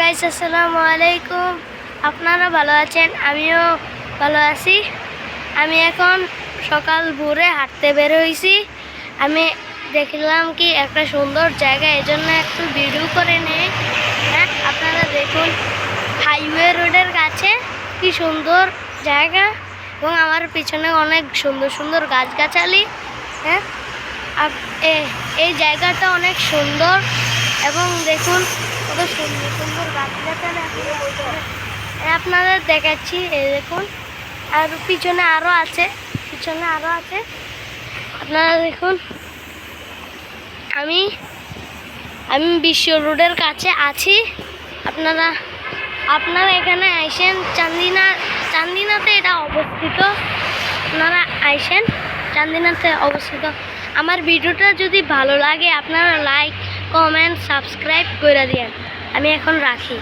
Guys, আসসালামু আলাইকুম। আপনারা ভালো আছেন? আমিও ভালো আছি। আমি এখন সকাল ভোরে হাঁটতে বের হয়েছি। আমি দেখলাম কি একটা সুন্দর জায়গা, এজন্য একটু ভিডিও করে নেই। হ্যাঁ, আপনারা দেখুন হাইওয়ে রোডের কাছে কি সুন্দর জায়গা, এবং আমার পিছনে অনেক সুন্দর সুন্দর গাছগাছালি। হ্যাঁ, এই জায়গাটা অনেক সুন্দর, এবং দেখুন কত সুন্দর সুন্দর গাছগাছালি আপনাদের দেখাচ্ছি। এই দেখুন, আর পিছনে আরও আছে, আপনারা দেখুন। আমি বিশ্ব রোডের কাছে আছি। আপনারা এখানে আইসেন, চান্দিনাতে এটা অবস্থিত। আপনারা আইসেন, চান্দিনাতে অবস্থিত। আমার ভিডিওটা যদি ভালো লাগে আপনারা লাইক, কমেন্ট, সাবস্ক্রাইব করে দিন। আমি এখন রাখি।